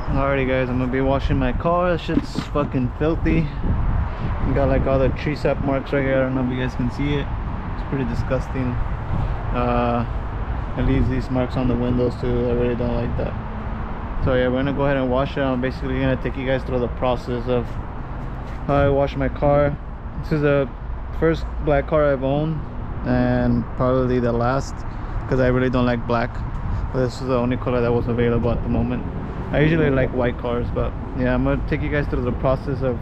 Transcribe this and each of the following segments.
Alrighty guys, I'm gonna be washing my car. This shit's fucking filthy. Got like all the tree sap marks right here. I don't know if you guys can see it. It's pretty disgusting. It leaves these marks on the windows too. I really don't like that. So yeah, we're gonna go ahead and wash it. I'm basically gonna take you guys through the process of how I wash my car. This is the first black car I've owned and probably the last, because I really don't like black. But this is the only color that was available at the moment. I usually like white cars, but yeah, I'm gonna take you guys through the process of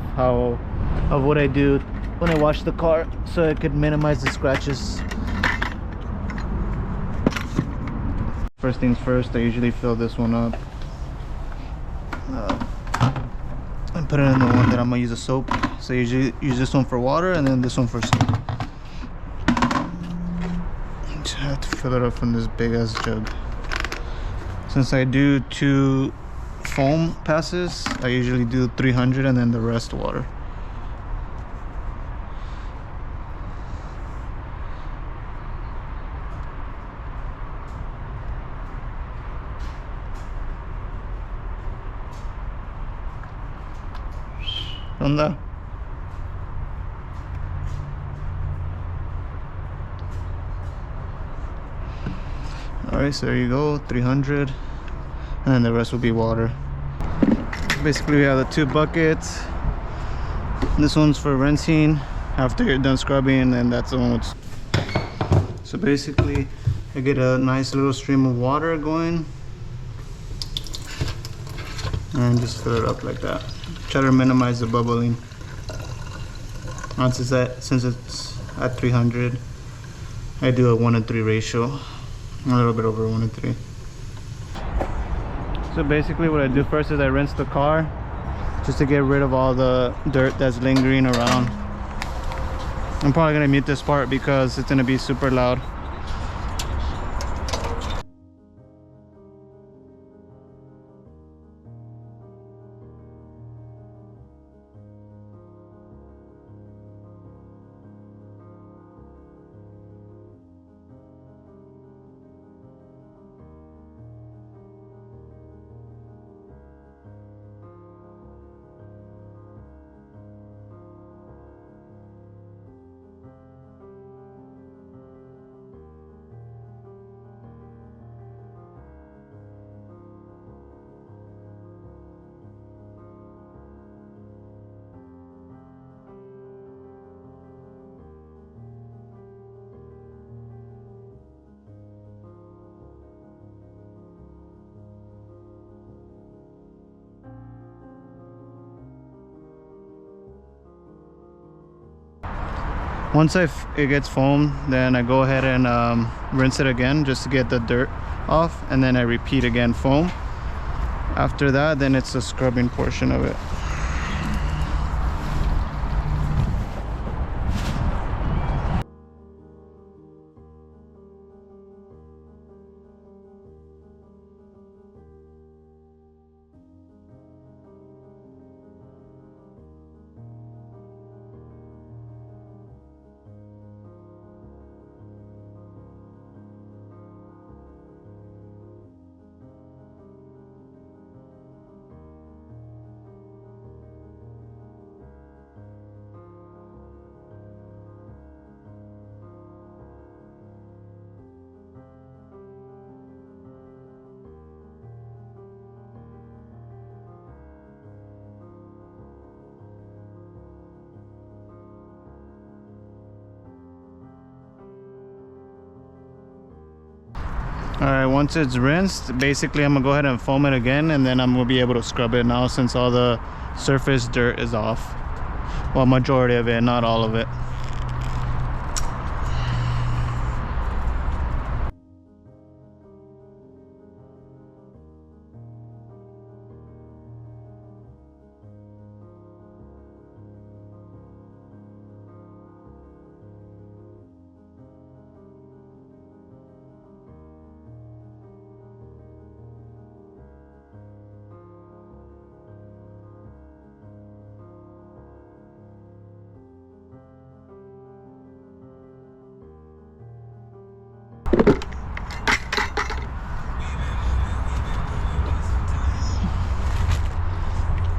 what I do when I wash the car so I could minimize the scratches. First things first, I usually fill this one up and put it in the one that I'm gonna use a soap. So I usually use this one for water and then this one for soap. Just have to fill it up from this big ass jug. Since I do 2 foam passes, I usually do 300 and then the rest water. Onda. Alright, so there you go, 300, and then the rest will be water. Basically we have the 2 buckets. This one's for rinsing after you're done scrubbing, and that's the one with... So basically I get a nice little stream of water going and just fill it up like that. Try to minimize the bubbling. Since it's at 300, I do a 1:3 ratio, a little bit over 1:3. So basically what I do first is I rinse the car just to get rid of all the dirt that's lingering around. I'm probably gonna mute this part because it's gonna be super loud. Once it gets foamed, then I go ahead and rinse it again just to get the dirt off, and then I repeat again foam. After that, then it's the scrubbing portion of it. Alright, once it's rinsed, basically I'm gonna go ahead and foam it again, and then I'm gonna be able to scrub it now since all the surface dirt is off. Well, majority of it, not all of it.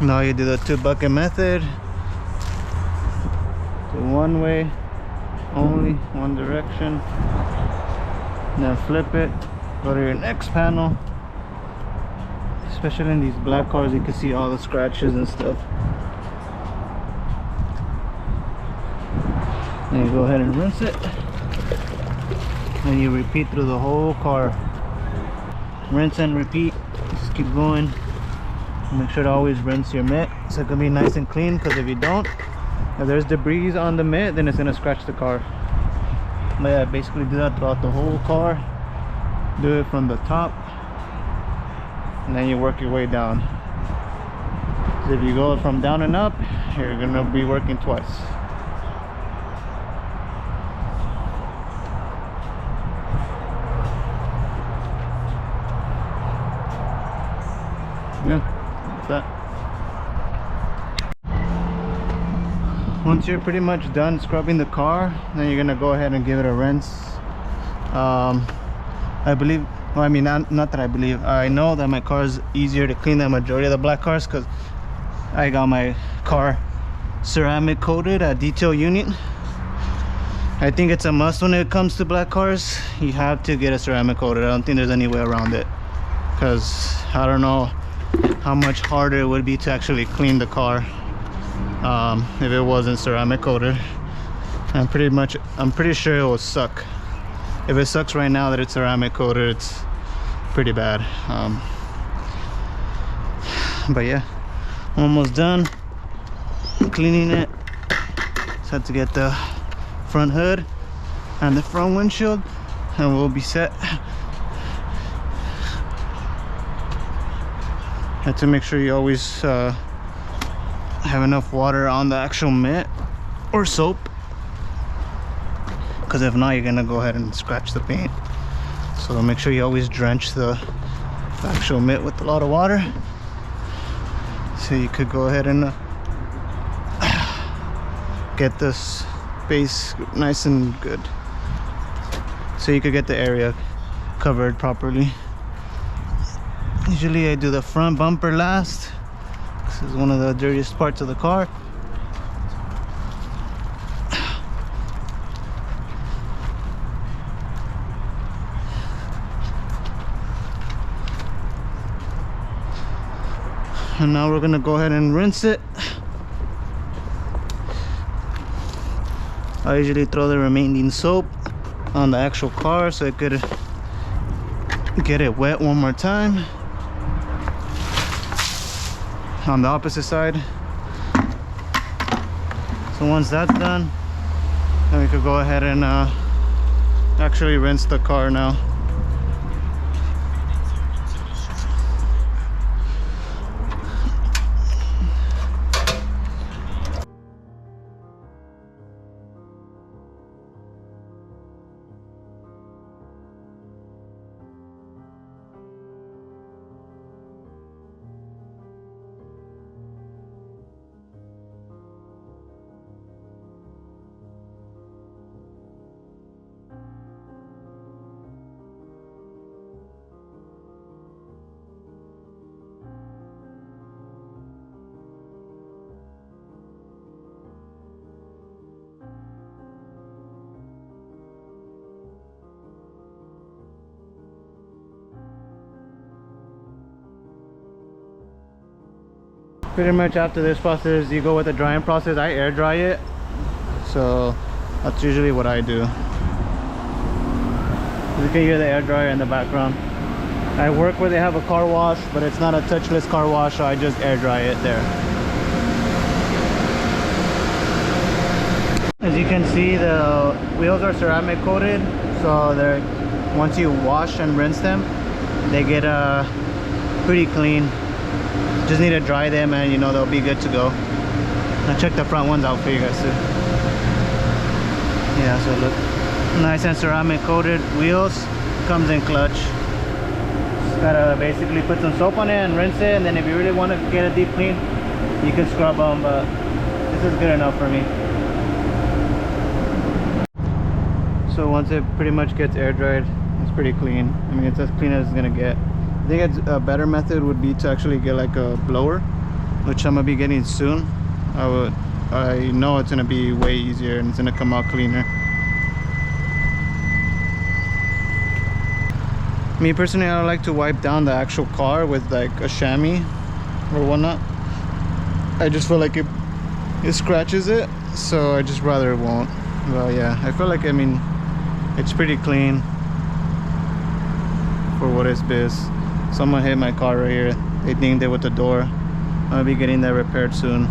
Now you do the 2-bucket method. Do one way only, one direction. Then flip it. Go to your next panel. Especially in these black cars, you can see all the scratches and stuff. Then you go ahead and rinse it. And you repeat through the whole car. Rinse and repeat. Just keep going. Make sure to always rinse your mitt so it can be nice and clean, because if you don't, if there's debris on the mitt, then it's gonna scratch the car. But yeah, basically do that throughout the whole car. Do it from the top, and then you work your way down. So if you go from down and up, you're gonna be working twice. Yeah, that's that. Once you're pretty much done scrubbing the car, then you're gonna go ahead and give it a rinse. I believe, well, I mean, not that I believe, I know that my car is easier to clean than majority of the black cars, because I got my car ceramic coated at detail unit. I think it's a must when it comes to black cars. You have to get a ceramic coated. I don't think there's any way around it, because I don't know how much harder it would be to actually clean the car if it wasn't ceramic coated. I'm pretty sure it will suck. If it sucks right now that it's ceramic coated, it's pretty bad. But yeah, almost done cleaning it. Just have to get the front hood and the front windshield, and we'll be set. Have to make sure you always have enough water on the actual mitt or soap, because if not, you're gonna go ahead and scratch the paint. So make sure you always drench the actual mitt with a lot of water, so you could go ahead and get this base nice and good, so you could get the area covered properly. Usually I do the front bumper last. This is one of the dirtiest parts of the car. And now we're gonna go ahead and rinse it. I usually throw the remaining soap on the actual car so I could get it wet one more time. On the opposite side. So once that's done, then we could go ahead and actually rinse the car now. Pretty much after this process, you go with the drying process. I air dry it, so that's usually what I do. You can hear the air dryer in the background. I work where they have a car wash, but it's not a touchless car wash, so I just air dry it there. As you can see, the wheels are ceramic coated, so they're, once you wash and rinse them, they get pretty clean. Just need to dry them, and you know they'll be good to go. I'll check the front ones out for you guys too. Yeah, so look, nice and ceramic coated wheels. Comes in clutch. Just gotta basically put some soap on it and rinse it, and then if you really want to get a deep clean, you can scrub them, but this is good enough for me. So once it pretty much gets air dried, it's pretty clean. I mean, it's as clean as it's gonna get. I think a better method would be to actually get like a blower which I'm gonna be getting soon. I know it's gonna be way easier and it's gonna come out cleaner. Me personally, I don't like to wipe down the actual car with like a chamois or whatnot. I just feel like it scratches it, so I just rather won't. Well, yeah, I feel like, I mean, it's pretty clean for what it's biz. Someone hit my car right here. They dinged it with the door. I'll be getting that repaired soon.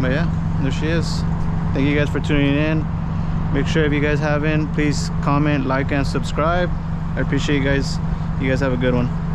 But yeah, there she is. Thank you guys for tuning in. Make sure if you guys haven't, please comment, like, and subscribe. I appreciate you guys. You guys have a good one.